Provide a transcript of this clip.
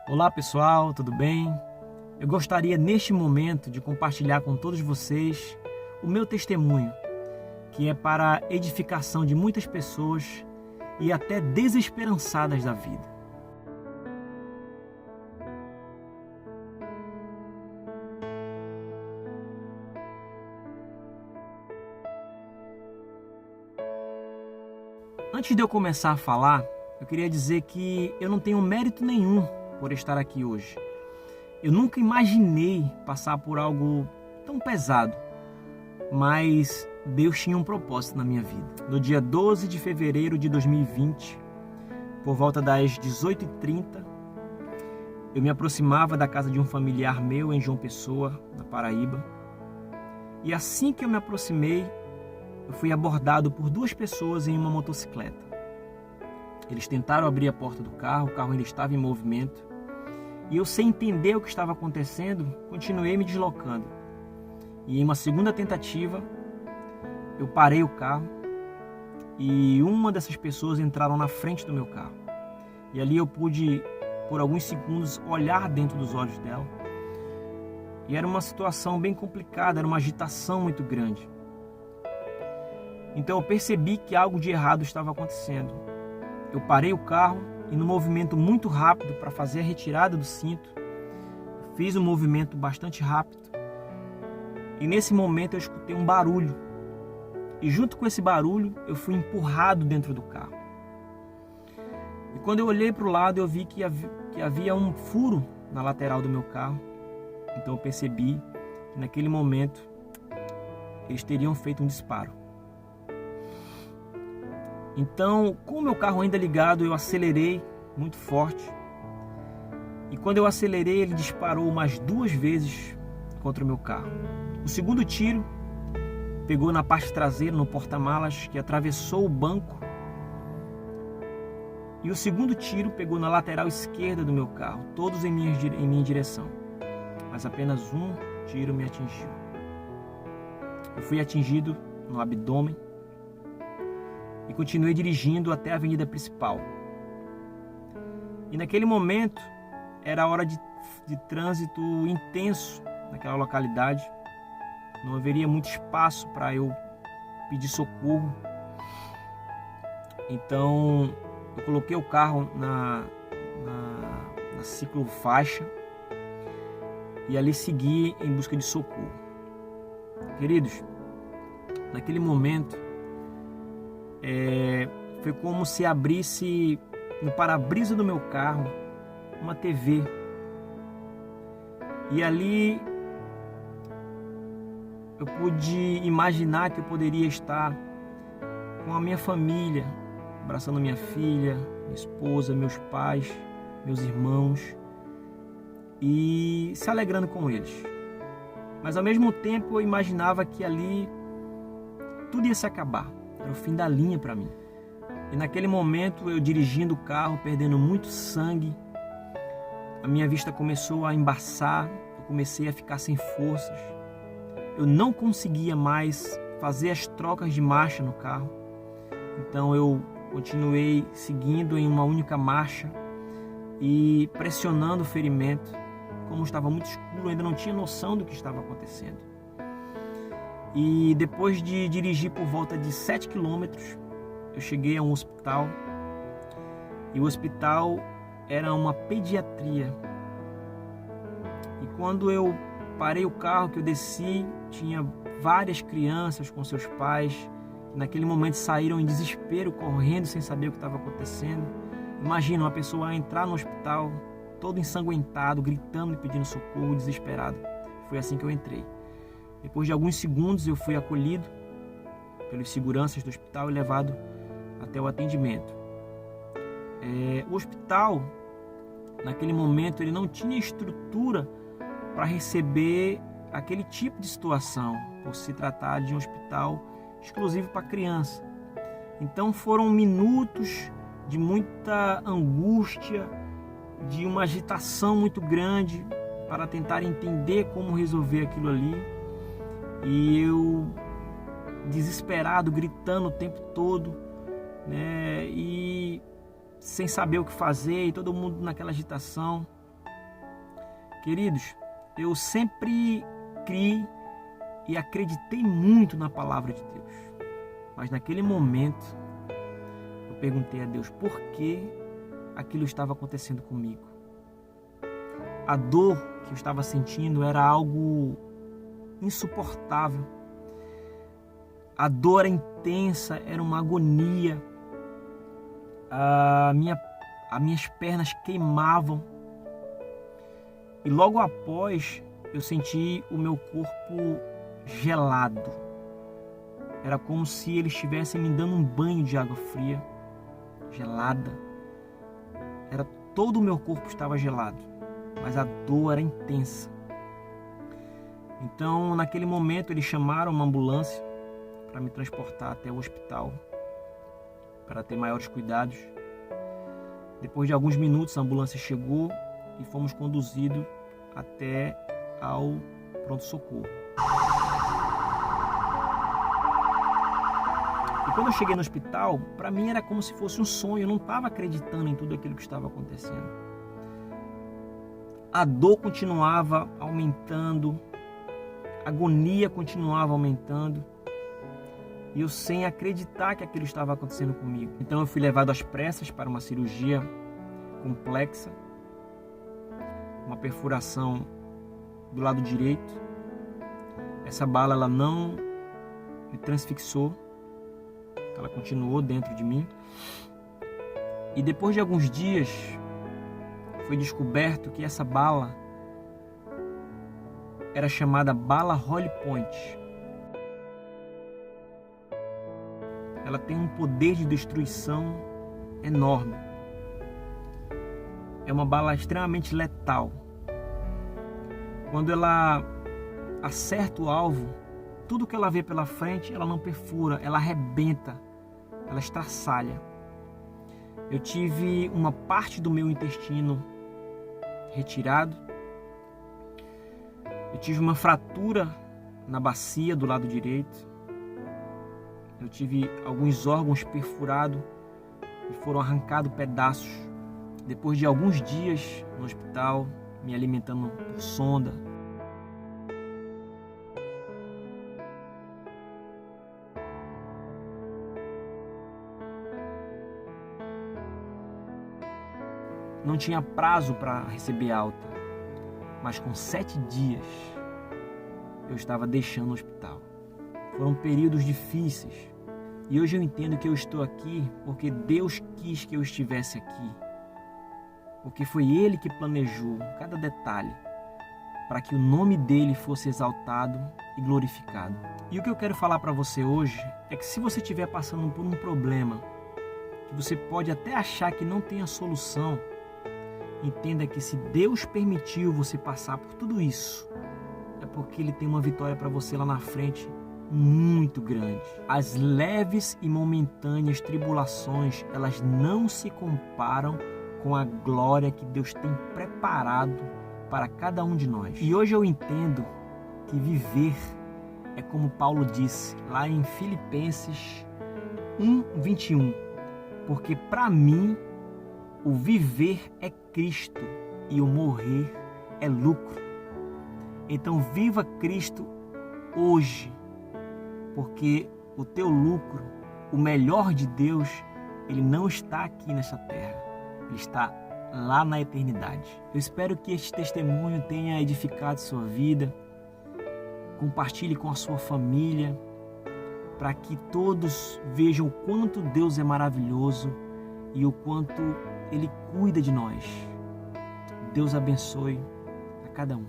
Olá pessoal, tudo bem? Eu gostaria neste momento de compartilhar com todos vocês o meu testemunho, que é para a edificação de muitas pessoas e até desesperançadas da vida. Antes de eu começar a falar, eu queria dizer que eu não tenho mérito nenhum por estar aqui hoje. Eu nunca imaginei passar por algo tão pesado, mas Deus tinha um propósito na minha vida. No dia 12 de fevereiro de 2020, por volta das 18h30, eu me aproximava da casa de um familiar meu em João Pessoa, na Paraíba. E assim que eu me aproximei, eu fui abordado por duas pessoas em uma motocicleta. Eles tentaram abrir a porta do carro, o carro ainda estava em movimento. E eu, sem entender o que estava acontecendo, continuei me deslocando. E em uma segunda tentativa, eu parei o carro e uma dessas pessoas entraram na frente do meu carro. E ali eu pude, por alguns segundos, olhar dentro dos olhos dela. E era uma situação bem complicada, era uma agitação muito grande. Então eu percebi que algo de errado estava acontecendo. Eu parei o carro e, no movimento muito rápido para fazer a retirada do cinto, fiz um movimento bastante rápido. E nesse momento eu escutei um barulho. E junto com esse barulho eu fui empurrado dentro do carro. E quando eu olhei para o lado eu vi que havia um furo na lateral do meu carro. Então eu percebi que naquele momento eles teriam feito um disparo. Então, com o meu carro ainda ligado, eu acelerei muito forte. E quando eu acelerei, ele disparou mais 2 vezes contra o meu carro. O segundo tiro pegou na parte traseira, no porta-malas, que atravessou o banco. E o segundo tiro pegou na lateral esquerda do meu carro, todos em minha direção. Mas apenas um tiro me atingiu. Eu fui atingido no abdômen e continuei dirigindo até a avenida principal. E naquele momento era hora de trânsito intenso naquela localidade. Não haveria muito espaço para eu pedir socorro. Então eu coloquei o carro na ciclofaixa e ali segui em busca de socorro. Queridos, naquele momento foi como se abrisse no para-brisa do meu carro uma TV. E ali eu pude imaginar que eu poderia estar com a minha família, abraçando minha filha, minha esposa, meus pais, meus irmãos e se alegrando com eles. Mas ao mesmo tempo eu imaginava que ali tudo ia se acabar. Era o fim da linha para mim. E naquele momento, eu dirigindo o carro, perdendo muito sangue, a minha vista começou a embaçar, eu comecei a ficar sem forças. Eu não conseguia mais fazer as trocas de marcha no carro. Então eu continuei seguindo em uma única marcha e pressionando o ferimento. Como estava muito escuro, eu ainda não tinha noção do que estava acontecendo. E depois de dirigir por volta de 7 quilômetros, eu cheguei a um hospital. E o hospital era uma pediatria. E quando eu parei o carro, que eu desci, tinha várias crianças com seus pais, que naquele momento saíram em desespero, correndo sem saber o que estava acontecendo. Imagina uma pessoa entrar no hospital, todo ensanguentado, gritando e pedindo socorro, desesperado. Foi assim que eu entrei. Depois de alguns segundos eu fui acolhido pelos seguranças do hospital e levado até o atendimento. O hospital, naquele momento, ele não tinha estrutura para receber aquele tipo de situação, por se tratar de um hospital exclusivo para criança. Então foram minutos de muita angústia, de uma agitação muito grande para tentar entender como resolver aquilo ali. E eu, desesperado, gritando o tempo todo, né? E sem saber o que fazer, e todo mundo naquela agitação. Queridos, eu sempre criei e acreditei muito na palavra de Deus. Mas naquele momento, eu perguntei a Deus por que aquilo estava acontecendo comigo. A dor que eu estava sentindo era algo insuportável. A dor era intensa, era uma agonia. As minhas pernas queimavam. E logo após, eu senti o meu corpo gelado. Era como se eles estivessem me dando um banho de água fria, gelada. Todo o meu corpo estava gelado, mas a dor era intensa. Então, naquele momento, eles chamaram uma ambulância para me transportar até o hospital, para ter maiores cuidados. Depois de alguns minutos, a ambulância chegou e fomos conduzidos até ao pronto-socorro. E quando eu cheguei no hospital, para mim era como se fosse um sonho, eu não estava acreditando em tudo aquilo que estava acontecendo. A dor continuava aumentando, a agonia continuava aumentando, e eu sem acreditar que aquilo estava acontecendo comigo. Então eu fui levado às pressas para uma cirurgia complexa, uma perfuração do lado direito. Essa bala ela não me transfixou, ela continuou dentro de mim. E depois de alguns dias foi descoberto que essa bala era chamada bala Holly Point. Ela tem um poder de destruição enorme. É uma bala extremamente letal. Quando ela acerta o alvo, tudo que ela vê pela frente, ela não perfura, ela arrebenta, ela estraçalha. Eu tive uma parte do meu intestino retirado. Eu tive uma fratura na bacia do lado direito. Eu tive alguns órgãos perfurados e foram arrancados pedaços. Depois de alguns dias no hospital, me alimentando por sonda. Não tinha prazo para receber alta, mas com 7 dias eu estava deixando o hospital. Foram períodos difíceis e hoje eu entendo que eu estou aqui porque Deus quis que eu estivesse aqui. Porque foi Ele que planejou cada detalhe para que o nome dEle fosse exaltado e glorificado. E o que eu quero falar para você hoje é que se você estiver passando por um problema, que você pode até achar que não tem a solução, entenda que se Deus permitiu você passar por tudo isso, é porque Ele tem uma vitória para você lá na frente muito grande. As leves e momentâneas tribulações, elas não se comparam com a glória que Deus tem preparado para cada um de nós. E hoje eu entendo que viver é como Paulo disse lá em Filipenses 1:21, porque para mim o viver é Cristo e o morrer é lucro. Então viva Cristo hoje, porque o teu lucro, o melhor de Deus, ele não está aqui nessa terra, ele está lá na eternidade. Eu espero que este testemunho tenha edificado sua vida. Compartilhe com a sua família, para que todos vejam o quanto Deus é maravilhoso e o quanto Ele cuida de nós. Deus abençoe a cada um.